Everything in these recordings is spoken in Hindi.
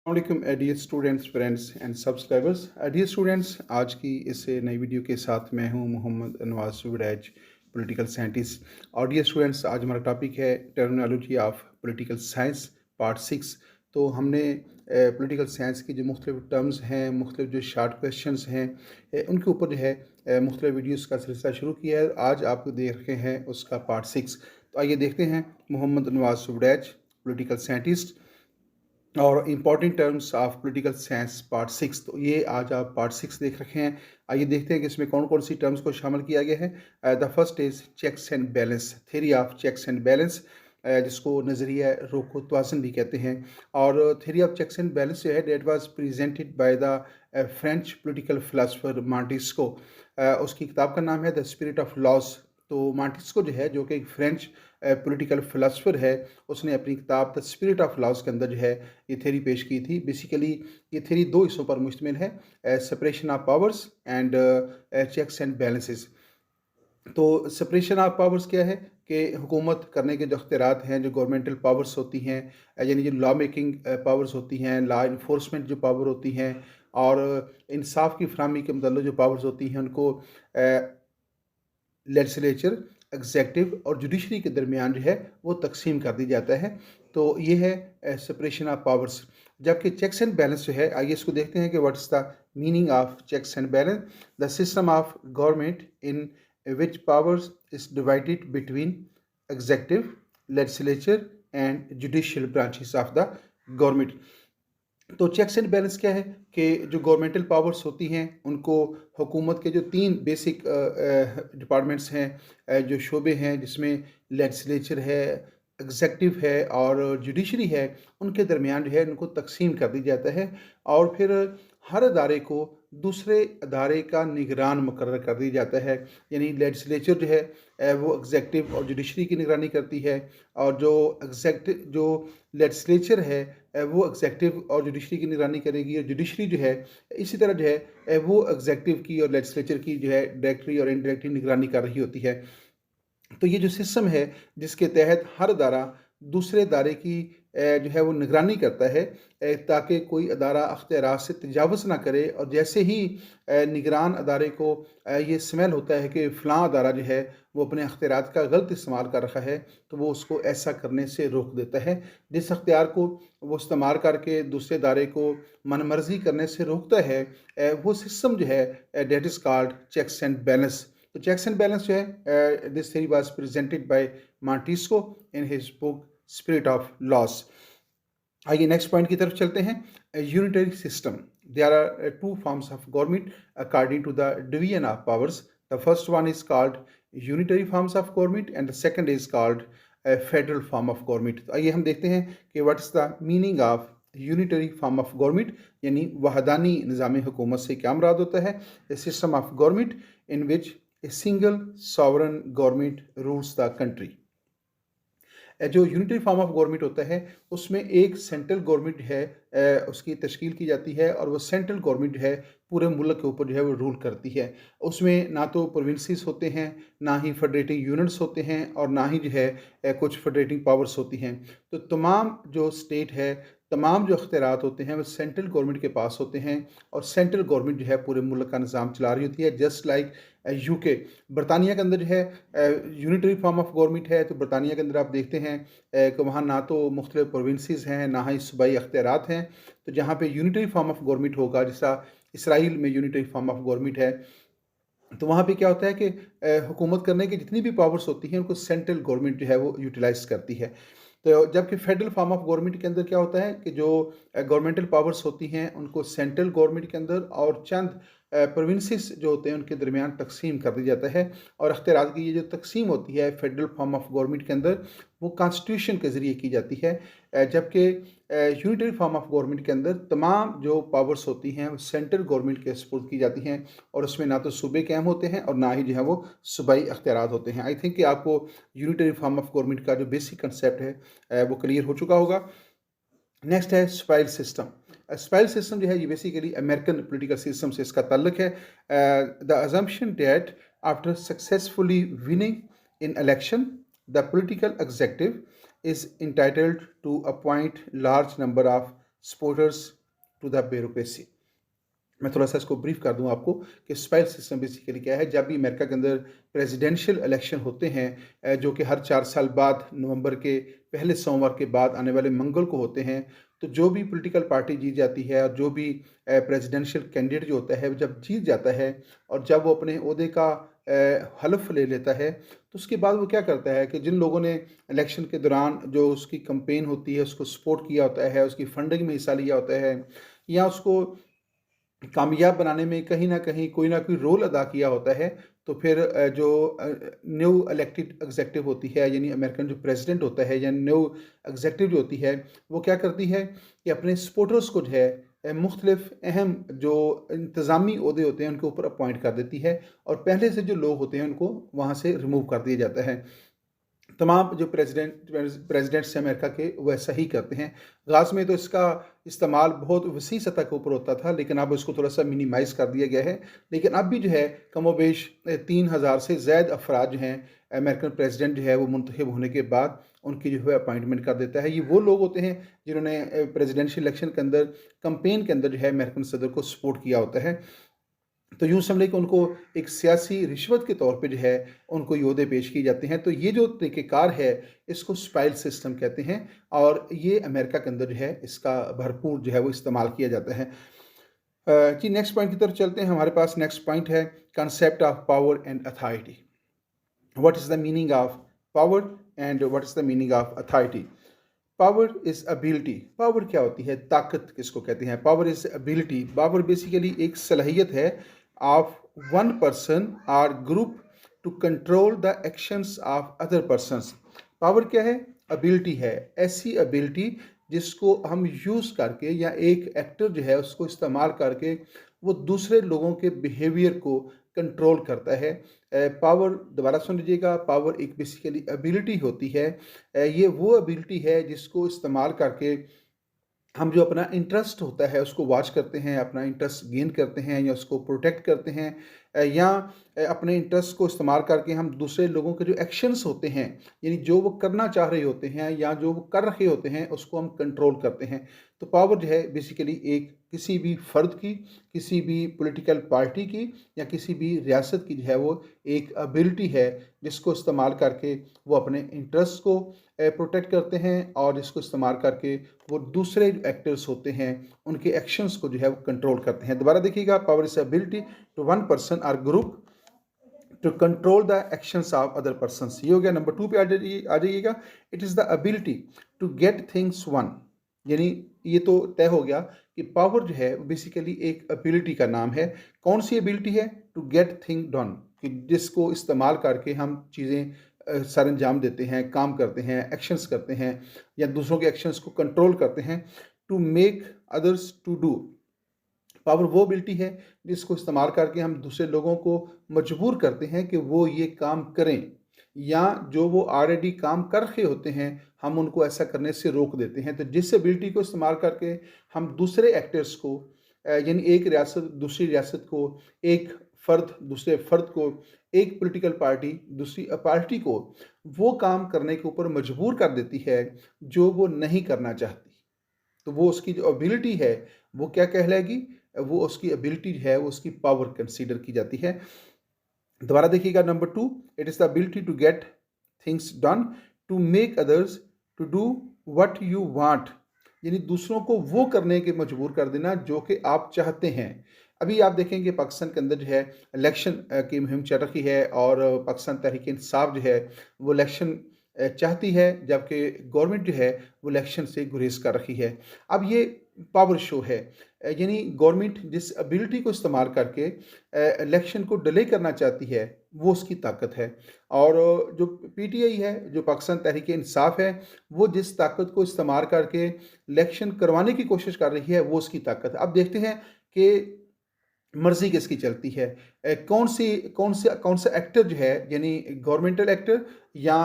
Dear students, friends and subscribers. Dear students, आज की इस नई वीडियो के साथ मैं हूं मोहम्मद नवाज वुडैज, पॉलिटिकल साइंटिस्ट। और डियर स्टूडेंट्स, आज हमारा टॉपिक है terminology of political science, part 6। तो हमने पॉलिटिकल साइंस की जो मुख्तलिफ टर्म्स हैं, मुख्तलिफ जो शार्ट क्वेश्चंस हैं, उनके ऊपर जो है मुख्तलिफ वीडियोज़ का सिलसिला शुरू किया है। आज आप देख रहे हैं उसका पार्ट 6। तो आइए देखते हैं मोहम्मद नवाज वुडैज, पॉलिटिकल साइंटिस्ट और important terms of political science part 6। तो ये आज आप पार्ट 6 देख रखे हैं। आइए देखते हैं कि इसमें कौन कौन सी टर्म्स को शामिल किया गया है। The first is checks and balance, theory of checks and balance, जिसको नज़रिया रोको तवाज़ुन भी कहते हैं। और theory of checks and balance जो है that was presented by the French political philosopher Montesquieu. उसकी किताब का नाम है द स्पिरिट ऑफ लॉज। तो मॉन्टेस्को जो है, जो कि एक फ्रेंच पॉलिटिकल फिलासफर है, उसने अपनी किताब द स्पिरिट ऑफ लॉज के अंदर जो है ये थ्योरी पेश की थी। बेसिकली ये थ्योरी दो हिस्सों पर मुश्तमिल है, separation of powers and checks and balances. तो सेपरेशन ऑफ पावर्स क्या है कि हुकूमत करने के जो अख्तियारात हैं, जो गवर्नमेंटल पावर्स होती हैं, यानी जो लॉ मेकिंग पावर्स होती हैं, लॉ इन्फोर्समेंट जो पावर होती हैं, और इंसाफ की फरहमी के मतलब जो पावर्स होती हैं, उनको लेजिस्लेचर, एग्जेक्टिव और जुडिशरी के दरमियान जो है वो तकसीम कर दी जाता है। तो ये है सेपरेशन ऑफ पावर्स। जबकि चेक्स एंड बैलेंस जो है, आइए इसको देखते हैं कि what is the meaning of checks and balance. The system of government in which powers is divided between executive, legislature and judicial branches of the government. तो चेक्स एंड बैलेंस क्या है कि जो गवर्नमेंटल पावर्स होती हैं, उनको हुकूमत के जो तीन बेसिक डिपार्टमेंट्स हैं, जो शोबे हैं, जिसमें लेजिस्लेचर है, एग्जेक्टिव है और जुडिशरी है, उनके दरमियान जो है उनको तकसीम कर दी जाता है। और फिर हर अदारे को दूसरे अदारे का निगरान मुकर्रर कर दिया जाता है। यानी लेजिस्लेचर जो है वो एग्जेक्टिव और जुडिशरी की निगरानी करती है, और जो लेजिस्लेचर है वो एग्जेक्टिव और जुडिशरी की निगरानी करेगी, और जुडिशरी जो है इसी तरह जो है वो एग्जेक्टिव की और लेजिस्लेचर की जो है डायरेक्टली और इनडायरेक्टली निगरानी कर रही होती है। तो ये जो सिस्टम है, जिसके तहत हर अदारा दूसरे अदारे की जो है वो निगरानी करता है, ताकि कोई अदारा अख्तियारात से तजावुज़ ना करे। और जैसे ही निगरान अदारे को ये स्मेल होता है कि फ़लाँ अदारा जो है वो अपने अख्तियारात का गलत इस्तेमाल कर रहा है, तो वो उसको ऐसा करने से रोक देता है। जिस अख्तियार को वो इस्तेमाल करके दूसरे अदारे को मनमर्जी करने से रोकता है, वो सिस्टम जो है that is called checks and balance. तो चेक्स एंड बैलेंस जो है, this theory was presented by Montesquieu in his book spirit of laws. आइए नेक्स्ट पॉइंट की तरफ चलते हैं। Unitary system, there are two forms of government according to the division of powers. The first one is called unitary forms of government and the second is called federal form of government. तो आइए हम देखते हैं कि what is the meaning of unitary form of government, यानी वहदानी निज़ाम हुकूमत से क्या मुराद होता है। System of government in which a single sovereign government rules the country. जो यूनिटरी फॉर्म ऑफ गवर्नमेंट होता है, उसमें एक सेंट्रल गवर्नमेंट है, उसकी तश्कील की जाती है, और वो सेंट्रल गवर्नमेंट है पूरे मुल्क के ऊपर जो है वो रूल करती है। उसमें ना तो प्रोविंसेस होते हैं, ना ही फेडरेटिंग यूनिट्स होते हैं, और ना ही जो है कुछ फेडरेटिंग पावर्स होती हैं। तो तमाम जो स्टेट है, तमाम जो अख्तियारात होते हैं वो सेंट्रल गवर्नमेंट के पास होते हैं, और सेंट्रल गवर्नमेंट जो है पूरे मुल्क का निज़ाम चला रही होती है। जस्ट लाइक यूके, बरतानिया के अंदर जो है यूनिटरी फॉर्म ऑफ गवर्नमेंट है। तो बरतानिया के अंदर आप देखते हैं कि वहाँ ना तो मुख्तलिफ प्रोविंसेस हैं, ना ही सूबाई अख्तियारात हैं। तो जहाँ पे यूनिटरी फॉर्म ऑफ गवर्नमेंट होगा, जैसा इसराइल में यूनिटरी फॉर्म ऑफ गवर्नमेंट है, तो वहाँ पे क्या होता है कि हुकूमत करने की जितनी भी पावर्स होती हैं उनको सेंट्रल गवर्नमेंट जो है वो यूटिलाइज करती है। तो जबकि फेडरल फॉर्म ऑफ गवर्नमेंट के अंदर क्या होता है कि जो गवर्नमेंटल पावर्स होती हैं उनको सेंट्रल गवर्नमेंट के अंदर और चंद प्रोविंसेस जो होते हैं उनके दरमियान तकसीम कर दिया जाता है। और अख्तियारात की ये जो तकसीम होती है फेडरल फॉर्म ऑफ गवर्नमेंट के अंदर, वो कॉन्स्टिट्यूशन के ज़रिए की जाती है। जबकि यूनिटरी फॉर्म ऑफ गवर्नमेंट के अंदर तमाम जो पावर्स होती हैं वो सेंट्रल गवर्नमेंट के सपोर्ट की जाती हैं, और उसमें ना तो सूबे कायम होते हैं और ना ही जो है वो सूबाई अख्तियारात होते हैं। आई थिंक कि आपको यूनिटरी फॉर्म ऑफ गवर्नमेंट का जो बेसिक कंसेप्ट है वो क्लियर हो चुका होगा। नेक्स्ट है स्पाइल सिस्टम। स्पाइल सिस्टम जो है ये बेसिकली अमेरिकन पॉलिटिकल सिस्टम से इसका ताल्लुक है। The assumption that after successfully winning in election the political executive is entitled to appoint large number of supporters to the bureaucracy. मैं थोड़ा-सा इसको ब्रीफ कर दूँ आपको कि स्पाइल सिस्टम बेसिकली क्या है। जब भी अमेरिका के अंदर प्रेसिडेंशियल इलेक्शन होते हैं जो कि हर 4 साल बाद नवंबर के पहले सोमवार के बाद आने वाले मंगल को होते हैं, तो जो भी पॉलिटिकल पार्टी जीत जाती है और जो भी प्रेसिडेंशियल कैंडिडेट जो होता है, वो जब जीत जाता है और जब वो अपने ओहदे का हलफ़ ले लेता है, तो उसके बाद वो क्या करता है कि जिन लोगों ने इलेक्शन के दौरान जो उसकी कैंपेन होती है, उसको सपोर्ट किया होता है, उसकी फंडिंग में हिस्सा लिया होता है या उसको कामयाब बनाने में कहीं न कहीं कोई ना कोई रोल अदा किया होता है, तो फिर जो न्यू इलेक्टेड एग्ज़ेक्टिव होती है, यानी अमेरिकन जो प्रेसिडेंट होता है या न्यू एग्ज़ेक्टिव जो होती है, वो क्या करती है कि अपने सपोर्टर्स को जो है मुख्तलिफ़ अहम जो इंतज़ामी ओहदे होते हैं, उनके ऊपर अपॉइंट कर देती है और पहले से जो लोग होते हैं, उनको वहाँ से रिमूव कर दिया जाता है। तमाम जो प्रेसिडेंट्स हैं अमेरिका के वो ऐसा ही करते हैं। गाज़ में तो इसका इस्तेमाल बहुत वसी सतह के ऊपर होता था, लेकिन अब इसको थोड़ा-सा मिनिमाइज़ कर दिया गया है। लेकिन अब भी जो है कमोबेश 3000 से ज़ायद अफ़राद जो हैं अमेरिकन प्रेसिडेंट जो है वो मुंतखब होने के बाद उनकी जो है अपॉइंटमेंट कर देता है। ये वो लोग होते हैं जिन्होंने प्रेसिडेंशियल इलेक्शन के अंदर कैंपेन के अंदर जो है अमेरिकन सदर को सपोर्ट किया होता है। तो यूँ समझ लें कि उनको एक सियासी रिश्वत के तौर पे जो है उनको ये ओहदे पेश किए जाते हैं। तो ये जो तरीक़ेकार है इसको स्पाइल सिस्टम कहते हैं और ये अमेरिका के अंदर जो है इसका भरपूर जो है वो इस्तेमाल किया जाता है। जी नेक्स्ट पॉइंट की तरफ चलते हैं। हमारे पास नेक्स्ट पॉइंट है concept of power and authority. What is the meaning of power and what is the meaning of authority? Power is ability. Power क्या होती है? ताकत किसको कहते हैं? Power is ability. Power basically एक सलाहियत है ऑफ वन पर्सन और group to control the actions of other persons. Power क्या है? एबिलिटी है। ऐसी एबिलिटी जिसको हम यूज़ करके या एक एक्टर जो है उसको इस्तेमाल करके वो दूसरे लोगों के बिहेवियर को कंट्रोल करता है। पावर दोबारा सुन लीजिएगा, पावर एक बेसिकली एबिलिटी होती है। ये वो एबिलिटी है जिसको इस्तेमाल करके हम जो अपना इंटरेस्ट होता है उसको वॉच करते हैं, अपना इंटरेस्ट गेन करते हैं या उसको प्रोटेक्ट करते हैं या अपने इंटरेस्ट को इस्तेमाल करके हम दूसरे लोगों के जो एक्शंस होते हैं, यानी जो वो करना चाह रहे होते हैं या जो वो कर रहे होते हैं, उसको हम कंट्रोल करते हैं। तो पावर जो है बेसिकली एक किसी भी फ़र्द की, किसी भी पॉलिटिकल पार्टी की या किसी भी रियासत की जो है वो एक एबिलिटी है जिसको इस्तेमाल करके वो अपने इंटरेस्ट को प्रोटेक्ट करते हैं और जिसको इस्तेमाल करके वो दूसरे जो एक्टर्स होते हैं उनके एक्शंस को जो है वो कंट्रोल करते हैं। दोबारा देखिएगा, power is ability to one person और group to control the actions of other persons. ये हो गया। नंबर 2 पे आ जाइएगा। It is the ability to get things won. यानी ये तो तय हो गया कि पावर जो है बेसिकली एक एबिलिटी का नाम है। कौन सी एबिलिटी है? टू गेट थिंग डन, कि जिसको इस्तेमाल करके हम चीज़ें सर अंजाम देते हैं, काम करते हैं, एक्शंस करते हैं या दूसरों के एक्शंस को कंट्रोल करते हैं। To make others to do. Power वो एबिलिटी है जिसको इस्तेमाल करके हम दूसरे लोगों को मजबूर करते हैं कि वो ये काम करें या जो वो ऑलरेडी काम कर रहे होते हैं हम उनको ऐसा करने से रोक देते हैं। तो जिस एबिलिटी को इस्तेमाल करके हम दूसरे एक्टर्स को यानी एक रियासत दूसरी रियासत को, एक फ़र्द दूसरे फ़र्द को, एक पॉलिटिकल पार्टी दूसरी पार्टी को वो काम करने के ऊपर मजबूर कर देती है जो वो नहीं करना चाहती। तो वो उसकी जो एबिलिटी है वो क्या कहलाएगी? वो उसकी एबिलिटी है, वो उसकी पावर कंसीडर की जाती है। दोबारा देखिएगा, number 2, it is the ability to get things done, to make others to do what you want. यानी दूसरों को वो करने के मजबूर कर देना जो कि आप चाहते हैं। अभी आप देखेंगे पाकिस्तान के अंदर जो है इलेक्शन की मुहिम चल रही है और पाकिस्तान तहरीक-ए-इंसाफ जो है वो इलेक्शन चाहती है, जबकि गवर्नमेंट जो है वो इलेक्शन से गुरेज कर रही है। अब ये पावर शो है, यानी गवर्नमेंट जिस एबिलिटी को इस्तेमाल करके इलेक्शन को डिले करना चाहती है वो उसकी ताकत है। और जो पीटीआई है, जो पाकिस्तान तहरीक इंसाफ है, वो जिस ताकत को इस्तेमाल करके इलेक्शन करवाने की कोशिश कर रही है वो उसकी ताकत है। अब देखते हैं कि मर्जी किसकी चलती है, कौन सा एक्टर जो है यानी गवर्नमेंटल एक्टर या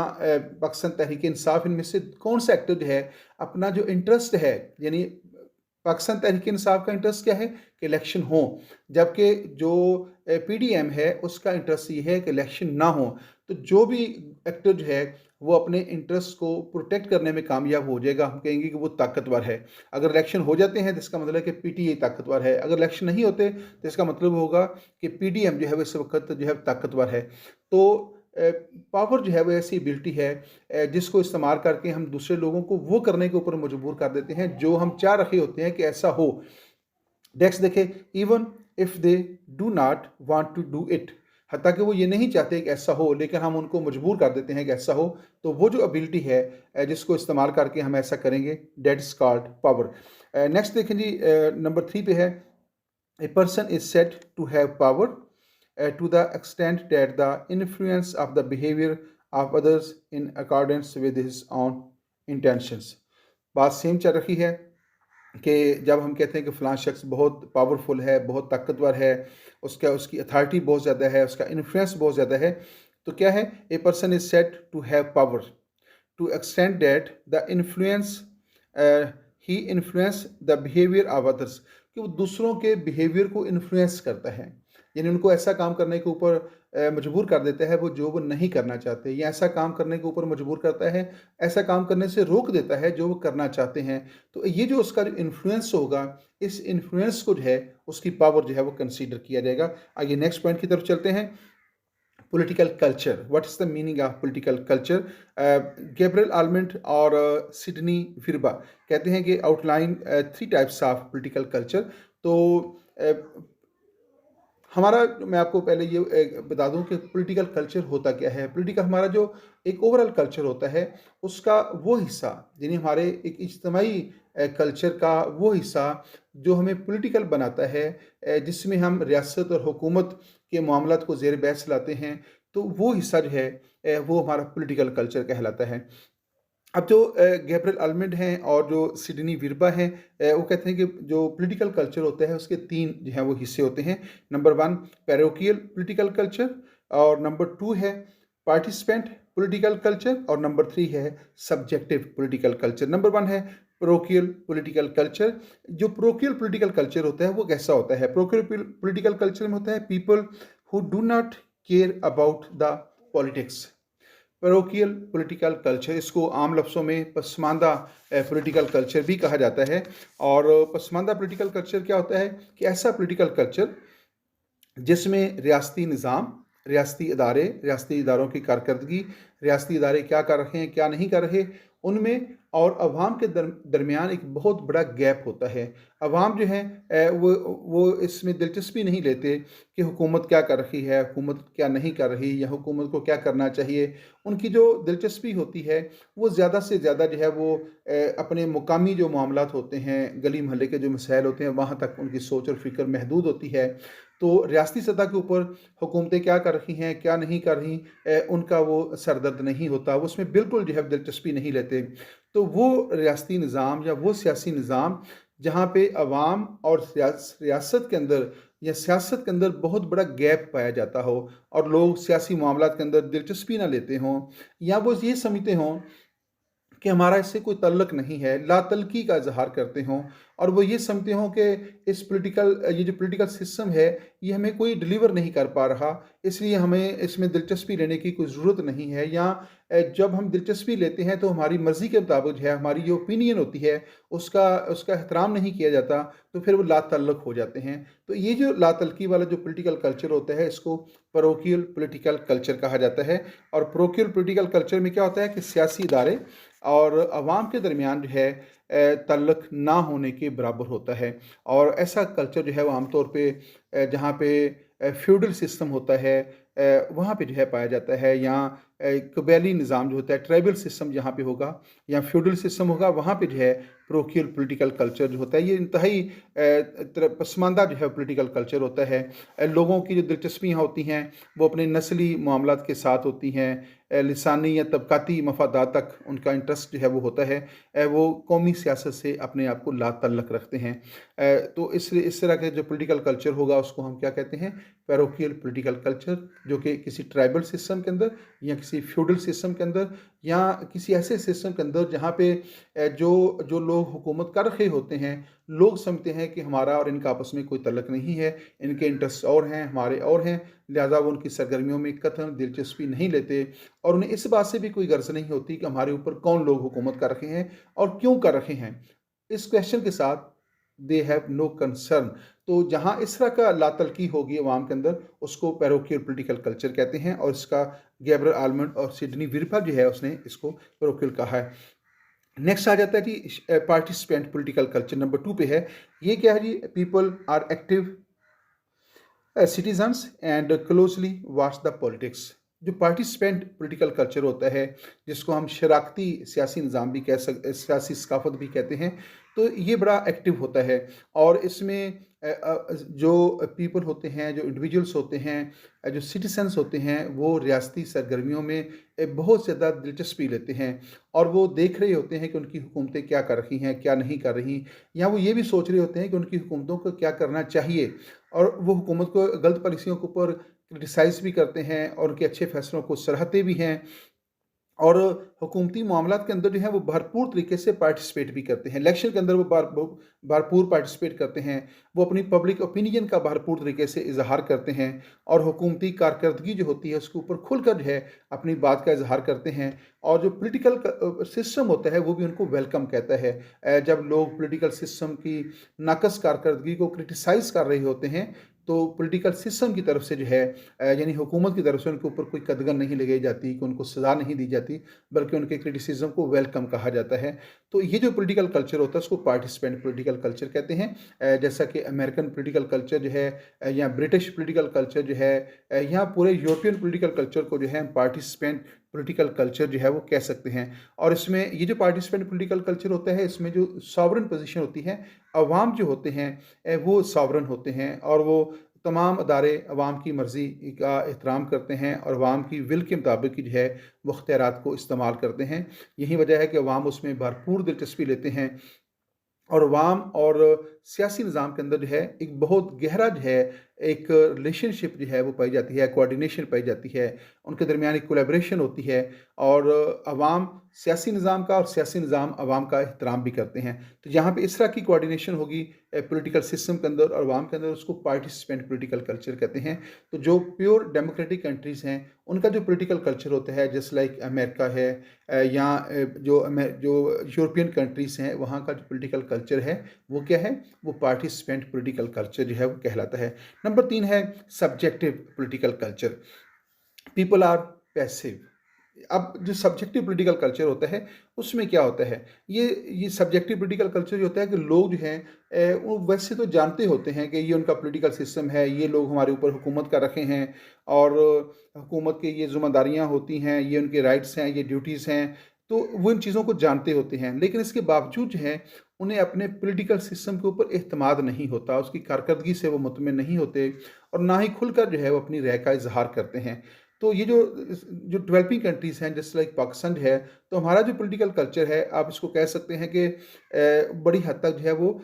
पाकिस्तान तहरीक इंसाफ, इनमें से कौन सा एक्टर जो है अपना जो इंटरेस्ट है, यानी पाकिस्तान तहरीक इंसाफ का इंटरेस्ट क्या है कि इलेक्शन हो, जबकि जो पीडीएम है उसका इंटरेस्ट ये है कि इलेक्शन ना हो। तो जो भी एक्टर जो है वो अपने इंटरेस्ट को प्रोटेक्ट करने में कामयाब हो जाएगा, हम कहेंगे कि वो ताकतवर है। अगर इलेक्शन हो जाते हैं तो इसका मतलब है कि पीटीआई ताकतवर है, अगर इलेक्शन नहीं होते तो इसका मतलब होगा कि पीडीएम जो है वो इस वक्त जो है ताकतवर है। तो पावर जो है वो ऐसी एबिलिटी है जिसको इस्तेमाल करके हम दूसरे लोगों को वो करने के ऊपर मजबूर कर देते हैं जो हम चाह रखे होते हैं कि ऐसा हो। नेक्स्ट देखें, even if they do not want to do it, हत्ता कि वो ये नहीं चाहते कि ऐसा हो लेकिन हम उनको मजबूर कर देते हैं कि ऐसा हो। तो वो जो एबिलिटी है जिसको इस्तेमाल करके हम ऐसा करेंगे, that is called power. Next देखें जी, नंबर 3 पे है, a person is said to have power to the extent that the influence of the behavior of others in accordance with his own intentions। बात सेम चल रही है कि जब हम कहते हैं कि फ़लाँ शख्स बहुत पावरफुल है, बहुत ताकतवर है, उसकी अथॉरिटी बहुत ज़्यादा है, उसका इन्फ्लुएंस बहुत ज़्यादा है, तो क्या है, a person is said to have power to extend that the influence he influence the behaviour of others, कि वो दूसरों के बिहेवियर को इन्फ्लुएंस करता है, यानी उनको ऐसा काम करने के ऊपर मजबूर कर देता है वो जो वो नहीं करना चाहते, या ऐसा काम करने के ऊपर मजबूर करता है, ऐसा काम करने से रोक देता है जो वो करना चाहते हैं। तो ये जो उसका जो इन्फ्लुएंस होगा, इस इन्फ्लुएंस को जो है उसकी पावर जो है वो कंसीडर किया जाएगा। आगे नेक्स्ट पॉइंट की तरफ चलते हैं, political culture. What is the meaning of political culture? Gabriel Almond और सिडनी विर्बा कहते हैं कि outline 3 types of political culture. तो हमारा, मैं आपको पहले ये बता दूं कि पॉलिटिकल कल्चर होता क्या है। पॉलिटिकल हमारा जो एक ओवरऑल कल्चर होता है उसका वो हिस्सा, यानी हमारे एक इज्तिमाई कल्चर का वो हिस्सा जो हमें पॉलिटिकल बनाता है, जिसमें हम रियासत और हुकूमत के मामलात को ज़ेर बहस लाते हैं, तो वो हिस्सा जो है वो हमारा पॉलिटिकल कल्चर कहलाता है। अब जो गैब्रियल आलमेंट हैं और जो सिडनी विर्बा हैं, वो कहते हैं कि जो पॉलिटिकल कल्चर होता है उसके 3 जो हैं वो हिस्से होते हैं। नंबर 1 पैरोकियल पॉलिटिकल कल्चर, और नंबर 2 है पार्टिसिपेंट पॉलिटिकल कल्चर, और नंबर 3 है सब्जेक्टिव पॉलिटिकल कल्चर। नंबर 1 है प्रोकियल पॉलिटिकल कल्चर। जो प्रोकियल पॉलिटिकल कल्चर होता है वो कैसा होता है? प्रोकियल पॉलिटिकल कल्चर में होता है people who do not care about the politics. Parochial political culture, इसको आम लफ्ज़ों में पसमानदा पॉलिटिकल कल्चर भी कहा जाता है। और पसमानदा पॉलिटिकल कल्चर क्या होता है कि ऐसा पॉलिटिकल कल्चर जिसमें रियासती निज़ाम, रियासती इदारों की कारकर्दगी, रियासती इदारे क्या कर रहे हैं क्या नहीं कर रहे उनमें, और अवाम के दरमियान एक बहुत बड़ा गैप होता है। अवाम जो है वो इसमें दिलचस्पी नहीं लेते कि हुकूमत क्या कर रही है, हुकूमत क्या नहीं कर रही, या हुकूमत को क्या करना चाहिए। उनकी जो दिलचस्पी होती है वो ज़्यादा से ज़्यादा जो है वो अपने मुकामी जो मामलात होते हैं, गली मोहल्ले के जो मसाइल होते हैं, वहाँ तक उनकी सोच और फ़िक्र महदूद होती है। तो रियासती सतह के ऊपर हुकूमतें क्या कर रही हैं क्या नहीं कर रही, उनका वो सरदर्द नहीं होता, वो उसमें बिल्कुल जो है दिलचस्पी नहीं लेते। तो वो रियासती निज़ाम या वो सियासी निज़ाम जहाँ पे अवाम और रियासत के अंदर या सियासत के अंदर बहुत बड़ा गैप पाया जाता हो, और लोग सियासी मामलात के अंदर दिलचस्पी ना लेते हों, या वो ये समझते हों कि हमारा इससे कोई तल्लक नहीं है, लातल्की का इजहार करते हों, और वो ये समझते हों कि ये जो पॉलिटिकल सिस्टम है ये हमें कोई डिलीवर नहीं कर पा रहा, इसलिए हमें इसमें दिलचस्पी लेने की कोई ज़रूरत नहीं है, या जब हम दिलचस्पी लेते हैं तो हमारी मर्ज़ी के मुताबिक है, हमारी जो ओपिनियन होती है उसका एहतराम नहीं किया जाता, तो फिर वो लातल्लुक़ हो जाते हैं। तो ये जो लातल्की वाला जो पॉलिटिकल कल्चर होता है इसको पैरोकियल पॉलिटिकल कल्चर कहा जाता है। और पैरोकियल पॉलिटिकल कल्चर में क्या होता है कि सियासी इदारे और अवाम के दरमियान जो है तल्लुक़ ना होने के बराबर होता है। और ऐसा कल्चर जो है वो आमतौर पे जहाँ पे फ्यूडल सिस्टम होता है वहाँ पे जो है पाया जाता है, या कबैली निज़ाम जो होता है, ट्राइबल सिस्टम जहाँ पे होगा या फ्यूडल सिस्टम होगा, वहाँ पे जो है पैरोकियल पॉलिटिकल कल्चर जो होता है ये इंतहाई पसमानदा जो है पॉलिटिकल कल्चर होता है। लोगों की जो दिलचस्पियाँ होती हैं वो अपने नस्ली मामलात के साथ होती हैं, लिसानी या तबकाती मफादात तक उनका इंटरेस्ट जो है वो होता है, वो कौमी सियासत से अपने आप को लातल्लुक़ रखते हैं। तो इस तरह के जो पॉलिटिकल कल्चर होगा उसको हम क्या कहते हैं, पैरोकियल पॉलिटिकल कल्चर, जो कि किसी ट्राइबल सिस्टम के अंदर या किसी फ्यूडल सिस्टम के अंदर या किसी ऐसे सिस्टम के अंदर जहाँ पे जो जो लोग हुकूमत कर रहे होते हैं, लोग समझते हैं कि हमारा और इनका आपस में कोई तल्लक नहीं है, इनके इंटरेस्ट और हैं, हमारे और हैं, लिहाजा वो उनकी सरगर्मियों में कतई दिलचस्पी नहीं लेते और उन्हें इस बात से भी कोई गर्ज नहीं होती कि हमारे ऊपर कौन लोग हुकूमत कर रहे हैं और क्यों कर रहे हैं। इस क्वेश्चन के साथ दे हैव नो कंसर्न। तो जहाँ इस तरह का लातलकी होगी अवाम के अंदर, उसको पैरोकियल पॉलिटिकल कल्चर कहते हैं और इसका गैब्रियल आलमंड और सिडनी विल्फर जो है उसने इसको पैरोकियल कहा है। नेक्स्ट आ जाता है जी पार्टिसिपेंट पॉलिटिकल कल्चर, नंबर 2 पे है। ये क्या है जी, people are active citizens and closely watch the politics. जो पार्टिसिपेंट पॉलिटिकल कल्चर होता है, जिसको हम शराकती सियासी निज़ाम भी कह सकते, सियासी सकाफत भी कहते हैं, तो ये बड़ा एक्टिव होता है और इसमें जो पीपल होते हैं, जो इंडिविजुअल्स होते हैं, जो सिटीजन्स होते हैं, वो रियासती सरगर्मियों में बहुत ज़्यादा दिलचस्पी लेते हैं और वो देख रहे होते हैं कि उनकी हुकूमतें क्या कर रही हैं, क्या नहीं कर रही, या वो ये भी सोच रहे होते हैं कि उनकी हुकूमतों को क्या करना चाहिए और वो हुकूमत को गलत पॉलिसियों के ऊपर क्रिटिसाइज़ भी करते हैं और उनके अच्छे फैसलों को सराहते भी हैं और हुकूमती मामलात के अंदर जो है वो भरपूर तरीके से पार्टिसिपेट भी करते हैं। इलेक्शन के अंदर वो भरपूर पार्टिसिपेट करते हैं, वो अपनी पब्लिक ओपिनियन का भरपूर तरीके से इजहार करते हैं और हुकूमती कारकर्दगी जो होती है उसके ऊपर खुलकर जो है अपनी बात का इजहार करते हैं और जो पोलिटिकल सिस्टम होता है वो भी उनको वेलकम कहता है। जब लोग पोलिटिकल सिस्टम की नाकस कारकर्दगी को क्रिटिसाइज़ कर रहे होते हैं, तो पॉलिटिकल सिस्टम की तरफ से जो है यानी हुकूमत की तरफ से उनके ऊपर कोई कदगन नहीं लगाई जाती, कि उनको सज़ा नहीं दी जाती, बल्कि उनके क्रिटिसिज्म को वेलकम कहा जाता है। तो ये जो पॉलिटिकल कल्चर होता है उसको पार्टिसिपेंट पॉलिटिकल कल्चर कहते हैं। जैसा कि अमेरिकन पॉलिटिकल कल्चर जो है या ब्रिटिश पॉलिटिकल कल्चर जो है या पूरे यूरोपियन पॉलिटिकल कल्चर को जो है पार्टिसिपेंट पॉलिटिकल कल्चर जो है वो कह सकते हैं। और इसमें ये जो पार्टिसिपेंट पॉलिटिकल कल्चर होता है, इसमें जो सॉवरेन पोजीशन होती है, अवाम जो होते हैं वो सॉवरेन होते हैं और वो तमाम अदारे अवाम की मर्ज़ी का एहतराम करते हैं और अवाम की विल के मुताबिक जो है वो अख्तियारात को इस्तेमाल करते हैं। यही वजह है कि अवाम उसमें भरपूर दिलचस्पी लेते हैं और अवाम और सियासी निज़ाम के अंदर जो है एक बहुत गहरा जो है एक रिलेशनशिप जो है वो पाई जाती है, कोऑर्डिनेशन पाई जाती है, उनके दरमियान एक कोलैबोरेशन होती है और अवाम सियासी निज़ाम का और सियासी निज़ाम अवाम का एहतराम भी करते हैं। तो जहाँ पे इस तरह की कोऑर्डिनेशन होगी पॉलिटिकल सिस्टम के अंदर और अवाम के अंदर, उसको पार्टिसिपेंट पॉलिटिकल कल्चर कहते हैं। तो जो प्योर डेमोक्रेटिक कंट्रीज़ हैं उनका जो पॉलिटिकल कल्चर होता है, जैसे लाइक अमेरिका है या जो यूरोपियन कंट्रीज़ हैं, वहाँ का जो पॉलिटिकल कल्चर है वो क्या है, वो पार्टिसिपेंट पॉलिटिकल कल्चर जो है वो कहलाता है। नंबर 3 है subjective political culture, people are passive. अब जो सब्जेक्टिव पॉलिटिकल कल्चर होता है उसमें क्या होता है, ये सब्जेक्टिव पॉलिटिकल कल्चर जो होता है कि लोग जो हैं वो वैसे तो जानते होते हैं कि ये उनका पॉलिटिकल सिस्टम है, ये लोग हमारे ऊपर हुकूमत कर रखे हैं और हुकूमत की ये ज़िम्मेदारियाँ होती हैं, ये उनके राइट्स हैं, ये ड्यूटीज़ हैं, तो वो इन चीज़ों को जानते होते हैं। लेकिन इसके बावजूद जो है उन्हें अपने पॉलिटिकल सिस्टम के ऊपर एतमाद नहीं होता, उसकी कारकर्दगी से वो मुतमिन नहीं होते और ना ही खुलकर जो है वो अपनी राय का इजहार करते हैं। तो ये जो डेवलपिंग कंट्रीज़ हैं जैसे लाइक पाकिस्तान है, तो हमारा जो पॉलिटिकल कल्चर है आप इसको कह सकते हैं कि बड़ी हद तक जो है वो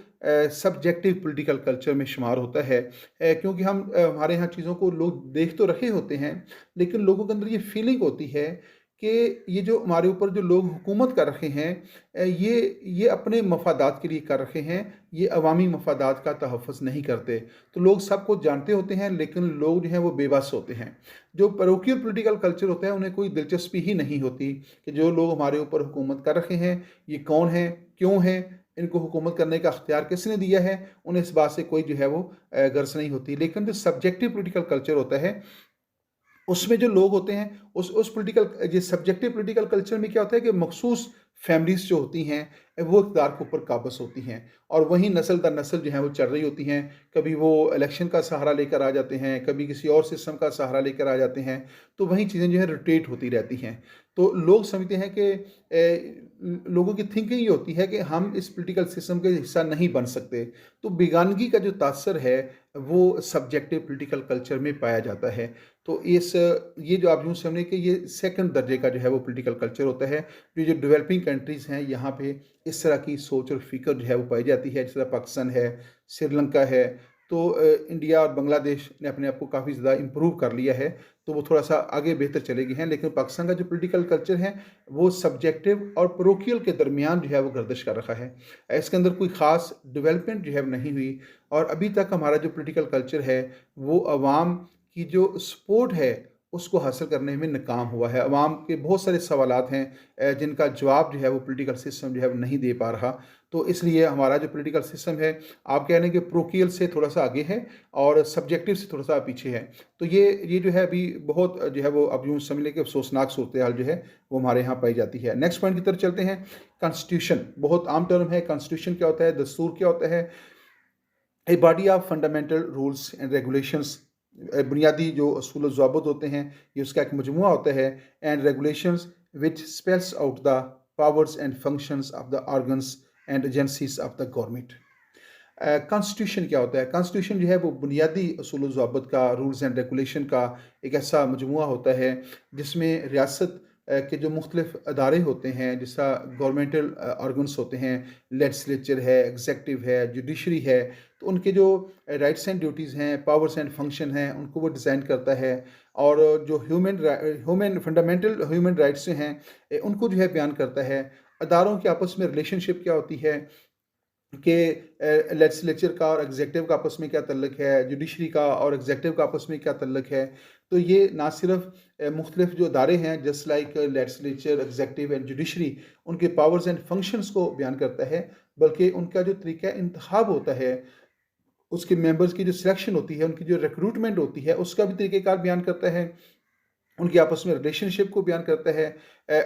सब्जेक्टिव पॉलिटिकल कल्चर में शुमार होता है। क्योंकि हम हमारे यहाँ चीज़ों को लोग देख तो रहे होते हैं, लेकिन लोगों के अंदर ये फीलिंग होती है कि ये जो हमारे ऊपर जो लोग हुकूमत कर रहे हैं ये अपने मफादात के लिए कर रहे हैं, ये अवामी मफादात का तहफ़्फ़ुज़ नहीं करते। तो लोग सब कुछ जानते होते हैं, लेकिन लोग जो हैं वो बेबस होते हैं। जो पैरोकियल पॉलिटिकल कल्चर होता है उन्हें कोई दिलचस्पी ही नहीं होती कि जो लोग हमारे ऊपर हुकूमत कर रहे हैं ये कौन हैं, क्यों हैं, इनको हुकूमत करने का अख्तियार किसने दिया है, उन्हें इस बात से कोई जो है वो गर्ज नहीं होती। लेकिन जो सब्जेक्टिव पॉलिटिकल कल्चर होता है उसमें जो लोग होते हैं उस पॉलिटिकल जो सब्जेक्टिव पॉलिटिकल कल्चर में क्या होता है कि मखसूस फैमिलीज़ जो होती हैं वो इक़्तिदार के ऊपर काबज़ होती हैं और वहीं नस्ल दर नस्ल जो है वो चल रही होती हैं। कभी वो इलेक्शन का सहारा लेकर आ जाते हैं, कभी किसी और सिस्टम का सहारा लेकर आ जाते हैं, तो वहीं चीज़ें जो है रोटेट होती रहती हैं। तो लोग समझते हैं कि लोगों की थिंकिंग ये होती है कि हम इस पॉलिटिकल सिस्टम का हिस्सा नहीं बन सकते। तो बेगानगी का जो तासर है वो सब्जेक्टिव पॉलिटिकल कल्चर में पाया जाता है। तो ये जो आप यूँ समझें कि ये सेकंड दर्जे का जो है वो पॉलिटिकल कल्चर होता है। जो डेवलपिंग कंट्रीज़ हैं यहाँ पे इस तरह की सोच और फ़िक्र जो है वो पाई जाती है। जिस तरह पाकिस्तान है, श्रीलंका है, तो इंडिया और बांग्लादेश ने अपने आप को काफ़ी ज़्यादा इम्प्रूव कर लिया है, तो वो थोड़ा सा आगे बेहतर चले गए हैं। लेकिन पाकिस्तान का जो पॉलिटिकल कल्चर है वो सब्जेक्टिव और पैरोकियल के दरमियान जो है वो गर्दिश कर रखा है। इसके अंदर कोई ख़ास डेवलपमेंट जो है वो नहीं हुई, और अभी तक हमारा जो पॉलिटिकल कल्चर है वो अवाम की जो सपोर्ट है उसको हासिल करने में नाकाम हुआ है। अवाम के बहुत सारे सवालात हैं जिनका जवाब जो है वो पॉलिटिकल सिस्टम जो है वो नहीं दे पा रहा। तो इसलिए हमारा जो पॉलिटिकल सिस्टम है, आप कह रहे हैं कि पैरोकियल से थोड़ा सा आगे है और सब्जेक्टिव से थोड़ा सा पीछे है। तो ये जो है अभी बहुत जो है वो अब यूँ समझ लें कि अफसोसनाक सूरत हाल जो है वो हमारे यहाँ पाई जाती है। नेक्स्ट पॉइंट की तरफ चलते हैं। कॉन्स्टिट्यूशन बहुत आम टर्म है। कॉन्स्टिट्यूशन क्या होता है? दस्तूर क्या होता है? A body of fundamental rules and regulations, बुनियादी जो असूल व ज़वाबित होते हैं ये उसका एक मजमूआ होता है। And regulations which spells out the powers and functions of the organs and agencies of the government. Constitution क्या होता है? कॉन्स्टिट्यूशन जो है वो बुनियादी असूल व ज़वाबित का, रूल्स एंड रेगुलेशन का एक ऐसा मजमूआ होता है जिसमें रियासत के जो मुख्तलिफ अदारे होते हैं, जैसा गवर्नमेंटल ऑर्गन्स होते हैं, लेजिस्लेचर है, एग्जेक्टिव है, जुडिशरी है, तो उनके जो राइट्स एंड ड्यूटीज़ हैं, पावर्स एंड फंक्शन हैं, उनको वो डिज़ाइन करता है। और जो ह्यूमन फंडामेंटल ह्यूमन राइट्स जो हैं उनको जो है बयान करता है। अदारों के आपस में रिलेशनशिप क्या होती है कि लेजिस्लेचर का और एग्जेक्टिव का आपस में क्या तल्लक है, जुडिशरी का और एग्जेक्टिव का आपस में क्या तल्लक है। तो ये ना सिर्फ मुख्तलिफ जो अदारे हैं just like legislature, executive and judiciary, उनके पावर्स एंड फंक्शंस को बयान करता है, बल्कि उनका जो तरीका इंतखाब होता है, उसके मेंबर्स की जो सिलेक्शन होती है, उनकी जो रिक्रूटमेंट होती है, उसका भी तरीक़ेकार बयान करता है। उनकी आपस में रिलेशनशिप को बयान करता है।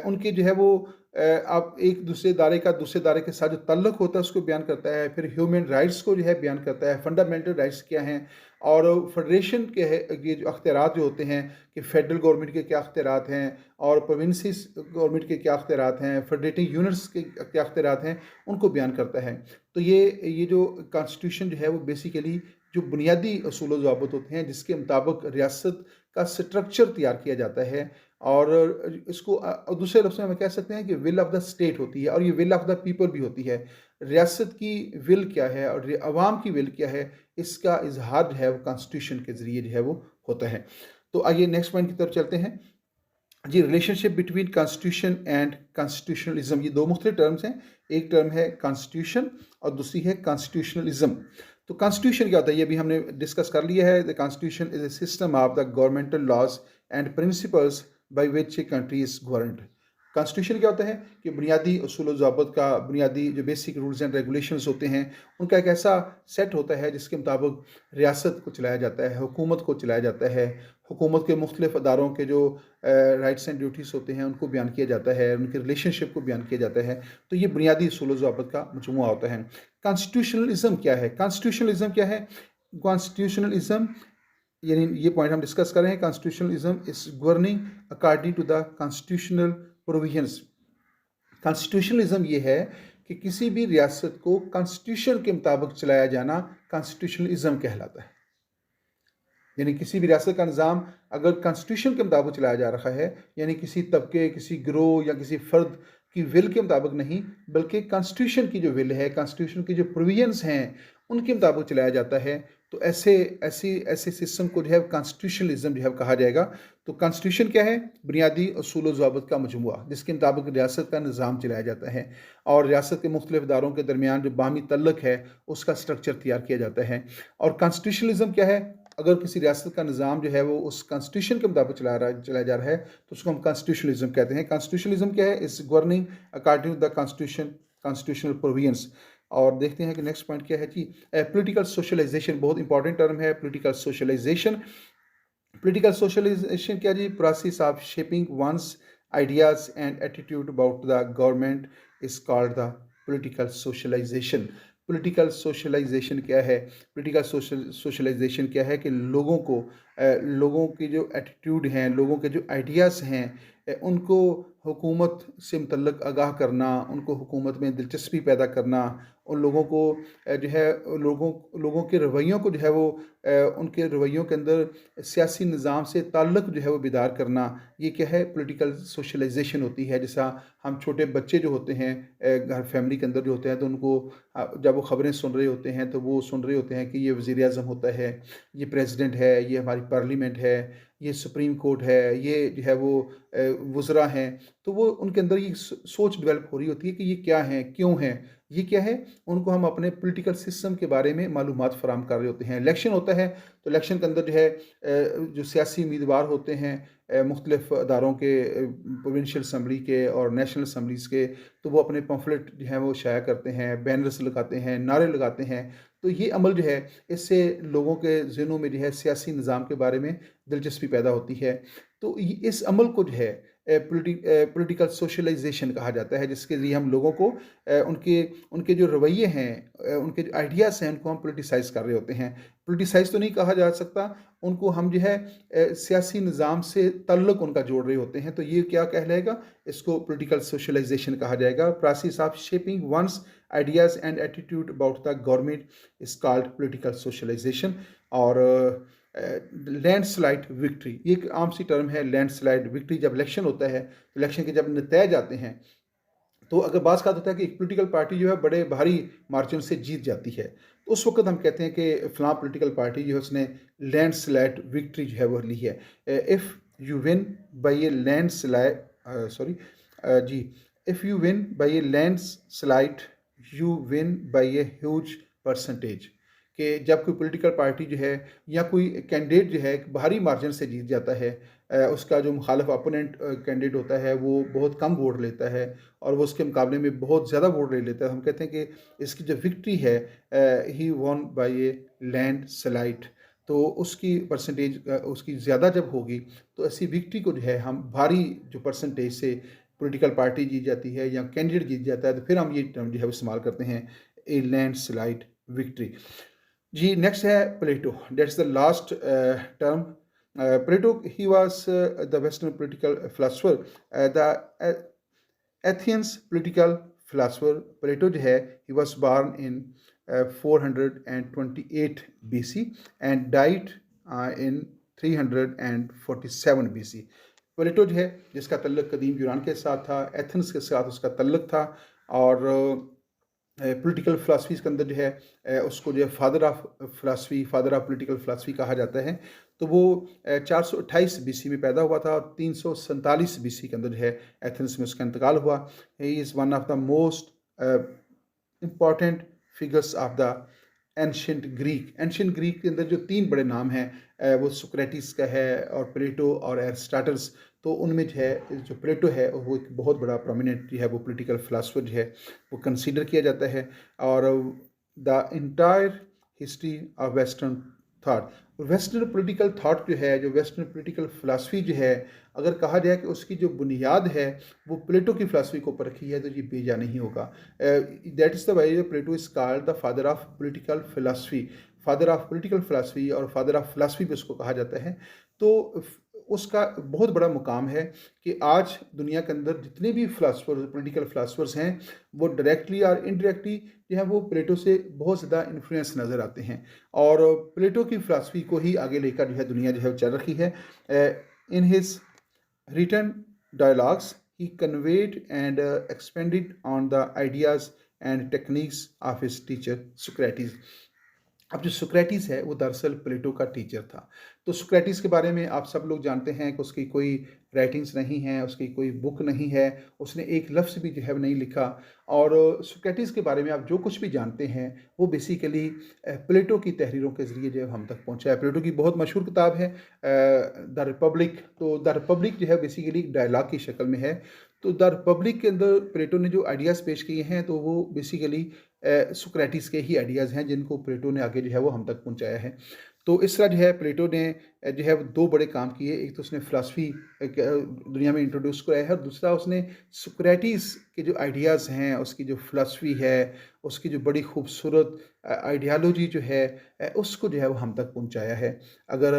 उनके जो है वो आप एक दूसरे दायरे का दूसरे दायरे के साथ जो तल्लुक़ होता है उसको बयान करता है। फिर ह्यूमन राइट्स को जो है बयान करता है, फंडामेंटल राइट्स क्या हैं, और फेडरेशन के है ये जो अख्तियारात जो होते हैं कि फेडरल गवर्नमेंट के क्या अख्तियारात हैं और प्रोविंसेस गवर्नमेंट के क्या अख्तियारात हैं, फेडरेटिंग यूनिट्स के क्या अख्तियारात हैं, उनको बयान करता है। तो ये जो कॉन्स्टिट्यूशन जो है वो बेसिकली जो बुनियादी असूल व ज़वाबित होते हैं जिसके मुताबिक रियासत का स्ट्रक्चर तैयार किया जाता है, और इसको दूसरे लफ्ज़ में हम कह सकते हैं कि विल ऑफ द स्टेट होती है, और ये विल ऑफ द पीपल भी होती है। रियासत की विल क्या है और अवाम की विल क्या है, इसका इजहार जो है वो कॉन्स्टिट्यूशन के ज़रिए जो है वो होता है। तो आइए नेक्स्ट पॉइंट की तरफ चलते हैं जी। Relationship between constitution and constitutionalism, ये दो मुख्तलिफ टर्म्स हैं। एक टर्म है कॉन्स्टिट्यूशन और दूसरी है कॉन्स्टिट्यूशनलिज्म। तो कॉन्स्टिट्यूशन क्या होता है ये भी हमने डिस्कस कर लिया है। The constitution is a system of the governmental laws and principles by which a country is governed. Constitution क्या होता है कि बुनियादी असूल व ज़वाबित का, बुनियादी जो बेसिक रूल्स एंड रेगुलेशंस होते हैं, उनका एक ऐसा सेट होता है जिसके मुताबिक रियासत को चलाया जाता है, हुकूमत को चलाया जाता है। हुकूमत के मुख्तलिफ अदारों के जो राइट्स एंड ड्यूटीज़ होते हैं उनको बयान किया जाता है, उनकी रिलेशनशिप को बयान किया जाता है। तो ये बुनियादी असूल व ज़वाबित का मजमूआ होता है। कॉन्स्टिट्यूशनलिज्म क्या है? कॉन्स्टिट्यूशनलिज्म क्या है? कॉन्स्टिट्यूशनलिज्म यानी ये पॉइंट हम डिस्कस कर रहे हैं। Constitutionalism is governing according to the constitutional provisions. Constitutionalism ये है कि किसी भी रियासत को कॉन्स्टिट्यूशन के मुताबिक चलाया जाना कॉन्स्टिट्यूशनलिज्म कहलाता है। यानी किसी भी रियासत का निज़ाम अगर कॉन्स्टिट्यूशन के मुताबिक चलाया जा रहा है, यानी किसी तबके, किसी गिरोह या किसी फ़र्द की विल के मुताबिक नहीं, बल्कि कॉन्स्टिट्यूशन की जो विल है, कॉन्स्टिट्यूशन की जो प्रोविजंस हैं, उनके मुताबिक चलाया जाता है, तो ऐसे सिस्टम को जो है कॉन्स्टिट्यूशनलिज्म जो है कहा जाएगा। तो कॉन्स्टिट्यूशन क्या है? बुनियादी असूल व ज़वाबित का मजमूआ जिसके मुताबिक रियासत का निज़ाम चलाया जाता है, और रियासत के मुख्तलिफ इदारों के दरमियान जो बाहमी तल्लुक़ है उसका स्ट्रक्चर तैयार किया जाता है। और कॉन्स्टिट्यूशनलिज्म क्या है? अगर किसी रियासत का निज़ाम जो है वो उस कॉन्स्टिट्यूशन के मुताबिक चलाया जा रहा है तो उसको हम कॉन्स्टिट्यूशनलिज्म कहते हैं। कॉन्स्टिट्यूशनलिज्म क्या है? Is governing according to the constitutional provisions. और देखते हैं कि नेक्स्ट पॉइंट क्या है जी। पॉलिटिकल सोशलाइजेशन बहुत इंपॉर्टेंट टर्म है। पॉलिटिकल सोशलाइजेशन क्या जी? Process of shaping one's ideas and attitude about the government is called the political socialization. Political socialization क्या है? पॉलिटिकल सोशलाइजेशन क्या है कि लोगों की जो एटीट्यूड हैं, लोगों के जो आइडियाज़ हैं, उनको हुकूमत से मुतल्लक आगाह करना, उनको हुकूमत में दिलचस्पी पैदा करना, उन लोगों को जो है लोगों के रवैयों को जो है वो उनके रवैयों के अंदर सियासी निज़ाम से ताल्लुक़ जो है वो बेदार करना, ये क्या है? पॉलिटिकल सोशलाइजेशन होती है। जैसा हम छोटे बच्चे जो होते हैं घर फैमिली के अंदर जो होते हैं, तो उनको जब वो ख़बरें सुन रहे होते हैं तो वो सुन रहे होते हैं कि ये वज़ीर-ए-आज़म होता है, ये प्रेसिडेंट है, ये हमारी पार्लियामेंट है, ये सुप्रीम कोर्ट है, ये जो है वो वुज़रा हैं। तो वो उनके अंदर ये सोच डेवलप हो रही होती है कि ये क्या हैं, क्यों हैं, ये क्या है? उनको हम अपने पॉलिटिकल सिस्टम के बारे में मालूमात फ़राहम कर रहे होते हैं। इलेक्शन होता है, तो इलेक्शन के अंदर जो है जो सियासी उम्मीदवार होते हैं मुख्तलिफ़ अदारों के प्रोविंशियल असम्बली के और नेशनल असम्बलीज़ के, तो वो अपने पम्फलेट जो हैं वो शाया करते हैं, बैनर्स लगाते हैं, नारे लगाते हैं। तो ये अमल जो है, इससे लोगों के ज़हनों में जो है सियासी निज़ाम के बारे में दिलचस्पी पैदा होती है। तो इस अमल को जो है पॉलिटिकल सोशलाइजेशन कहा जाता है, जिसके लिए हम लोगों को उनके उनके जो रवैये हैं, उनके जो आइडियाज़ हैं, उनको हम पॉलिटिसाइज़ कर रहे होते हैं। पॉलिटिसाइज़ तो नहीं कहा जा सकता, उनको हम जो है सियासी निज़ाम से ताल्लुक़ उनका जोड़ रहे होते हैं। तो ये क्या कहलाएगा? इसको पॉलिटिकल सोशलाइजेशन कहा जाएगा। Process of shaping one's ideas and attitude about the government is called political socialisation. और लैंडस्लाइड विक्ट्री, ये एक आम सी टर्म है, लैंडस्लाइड विक्ट्री। जब इलेक्शन होता है, तो इलेक्शन के जब नतीजे आते हैं, तो अगर बात होता है कि एक पॉलिटिकल पार्टी जो है बड़े भारी मार्जिन से जीत जाती है, तो उस वक्त हम कहते हैं कि फ़लाँ पॉलिटिकल पार्टी जो है उसने लैंडस्लाइड विक्ट्री जो है वो ली है। If you win by a landslide sorry जी if you win by a landslide you win by a huge percentage. कि जब कोई पॉलिटिकल पार्टी जो है या कोई कैंडिडेट जो है एक भारी मार्जिन से जीत जाता है, उसका जो मुखालिफ अपोनेंट कैंडिडेट होता है वो बहुत कम वोट लेता है और वो उसके मुकाबले में बहुत ज़्यादा वोट ले लेता है, हम कहते हैं कि इसकी जो विक्ट्री है ही won by a landslide. तो उसकी परसेंटेज उसकी ज़्यादा जब होगी, तो ऐसी विक्ट्री को जो है हम भारी जो परसेंटेज से पॉलिटिकल पार्टी जीत जाती है या कैंडिडेट जीत जाता है, तो फिर हम ये टर्म जो है वो इस्तेमाल करते हैं, ए लैंड स्लाइड विक्ट्री। जी नेक्स्ट है Plato, that's the last term. Plato he was the western political philosopher, the Athenians political philosopher. Plato जो है he was born in 428 BC and died in 347 BC। Plato जो है जिसका तल्लुक कदीम यूनान के साथ था, एथेंस के साथ उसका तल्लुक था, और पॉलिटिकल फ़िलासफ़ी के अंदर जो है उसको जो है father of philosophy, father of political philosophy कहा जाता है। तो वो 428 BC में पैदा हुआ था और 347 BC के अंदर जो है एथेंस में उसका इंतकाल हुआ। He is one of the most important figures of the ancient Greek. Ancient Greek के अंदर जो 3 बड़े नाम हैं वो सुक्रेटिस का है और प्लेटो और एरिस्टाटल्स। तो उनमें जो है जो प्लेटो है वो एक बहुत बड़ा प्रोमिनेंट जो है वो पॉलिटिकल फिलोसोफर जो है वो कंसीडर किया जाता है। और the entire history of western thought, western political thought जो है, जो वेस्टर्न पॉलिटिकल फिलोसफी जो है, अगर कहा जाए कि उसकी जो बुनियाद है वो प्लेटो की फिलोसफी के ऊपर रखी है, तो ये बेजा नहीं होगा। That is the why Plato is called the father of political philosophy. Father of political philosophy और फादर ऑफ फिलोसफी भी उसको कहा जाता है। तो उसका बहुत बड़ा मुकाम है कि आज दुनिया के अंदर जितने भी फिलोसफर पॉलिटिकल फिलोसफर्स हैं, वो डायरेक्टली और इनडायरेक्टली जो है वो प्लेटो से बहुत ज़्यादा इन्फ्लुएंस नज़र आते हैं, और प्लेटो की फिलोसफी को ही आगे लेकर जो है दुनिया जो है वो चल रही है। In his written dialogues, he conveyed and expanded on the ideas and techniques of his teacher Socrates. अब जो सुक्रेटिस है वो दरअसल प्लेटो का टीचर था। तो सुक्रेटिस के बारे में आप सब लोग जानते हैं कि उसकी कोई राइटिंग्स नहीं है, उसकी कोई बुक नहीं है, उसने एक लफ्ज़ भी जो है नहीं लिखा। और सुक्रेटिस के बारे में आप जो कुछ भी जानते हैं वो बेसिकली प्लेटो की तहरीरों के ज़रिए जो है हम तक पहुँचा है। प्लेटो की बहुत मशहूर किताब है द रिपब्लिक। तो द रिपब्लिक जो है बेसिकली डायलॉग की शक्ल में है। तो द रिपब्लिक के अंदर प्लेटो ने जो आइडियाज़ पेश किए हैं, तो वो बेसिकली सुक्रेटिस के ही आइडियाज़ हैं जिनको प्लेटो ने आगे जो है वो हम तक पहुंचाया है। तो इस तरह जो है प्लेटो ने जो है वो 2 बड़े काम किए। एक तो उसने फ़िलासफ़ी दुनिया में इंट्रोड्यूस कराया है, और दूसरा उसने सुक्रेटिस के जो आइडियाज़ हैं, उसकी जो फ़िलासफ़ी है, उसकी जो बड़ी खूबसूरत आइडियालॉजी जो है उसको जो है वो हम तक पहुंचाया है। अगर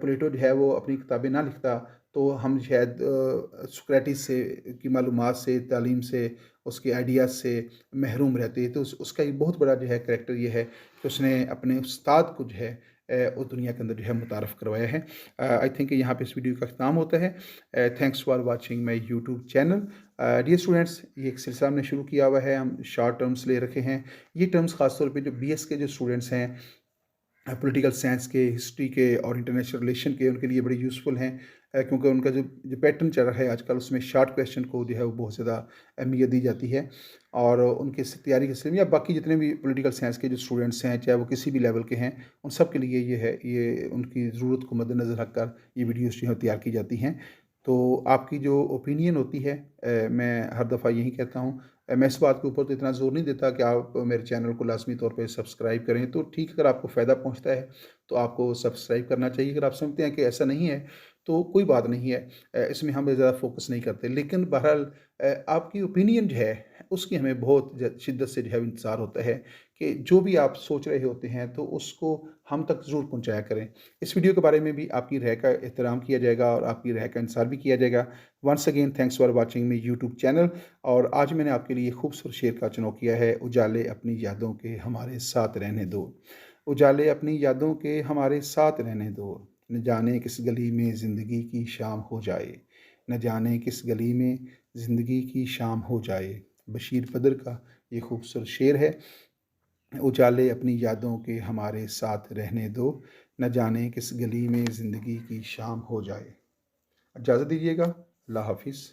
प्लेटो जो है वो अपनी किताबें ना लिखता, तो हम शायद सुक्रेटिस से की मालूमात से, तालीम से, उसके आइडियाज़ से महरूम रहते। तो उसका एक बहुत बड़ा जो है करैक्टर ये है कि उसने अपने उस्ताद को जो है वो दुनिया के अंदर जो है मुतारफ़ करवाया है। आई थिंक यहाँ पे इस वीडियो का ख़त्म होता है। Thanks for watching my YouTube channel. Dear students, ये एक सिलसिला हमने शुरू किया हुआ है, हम शॉर्ट टर्म्स ले रखे हैं। ये टर्म्स ख़ास तौर पे जो बीएस के जो स्टूडेंट्स हैं, पॉलिटिकल साइंस के, हिस्ट्री के और इंटरनेशनल रिलेशन के, उनके लिए बड़े यूज़फुल हैं, क्योंकि उनका जो जो पैटर्न चल रहा है आजकल, उसमें शॉर्ट क्वेश्चन को जो है वो बहुत ज़्यादा अहमियत दी जाती है। और उनके तैयारी के सिलसिले में या बाकी जितने भी पॉलिटिकल साइंस के जो स्टूडेंट्स हैं, चाहे वो किसी भी लेवल के हैं, उन सब के लिए ये है, ये उनकी ज़रूरत को मद्देनज़र रखकर ये वीडियोज़ जो है तैयार की जाती हैं। तो आपकी जो ओपिनियन होती है, मैं हर दफ़ा यही कहता हूँ, मैं इस बात के ऊपर तो इतना ज़ोर नहीं देता कि आप मेरे चैनल को लाज़मी तौर पे सब्सक्राइब करें, तो ठीक, अगर आपको फ़ायदा पहुँचता है तो आपको सब्सक्राइब करना चाहिए। अगर आप समझते हैं कि ऐसा नहीं है तो कोई बात नहीं है, इसमें हम ज़्यादा फ़ोकस नहीं करते। लेकिन बहरहाल आपकी ओपिनियन जो है उसकी हमें बहुत शिद्दत से जो है इंतज़ार होता है कि जो भी आप सोच रहे होते हैं तो उसको हम तक ज़रूर पहुँचाया करें। इस वीडियो के बारे में भी आपकी राय का एहतराम किया जाएगा और आपकी राय का इंतज़ार भी किया जाएगा। Once again thanks for watching my YouTube channel. और आज मैंने आपके लिए खूबसूरत शेर का चुनाव किया है, उजाले अपनी यादों के हमारे साथ रहने दो। उजाले अपनी यादों के हमारे साथ रहने दो। न जाने किस गली में ज़िंदगी की शाम हो जाए, न जाने किस गली में ज़िंदगी की शाम हो जाए। बशीर बदर का ये खूबसूरत शेर है। उजाले अपनी यादों के हमारे साथ रहने दो, न जाने किस गली में ज़िंदगी की शाम हो जाए। इजाज़त दीजिएगा। अल्लाह हाफ़िज़।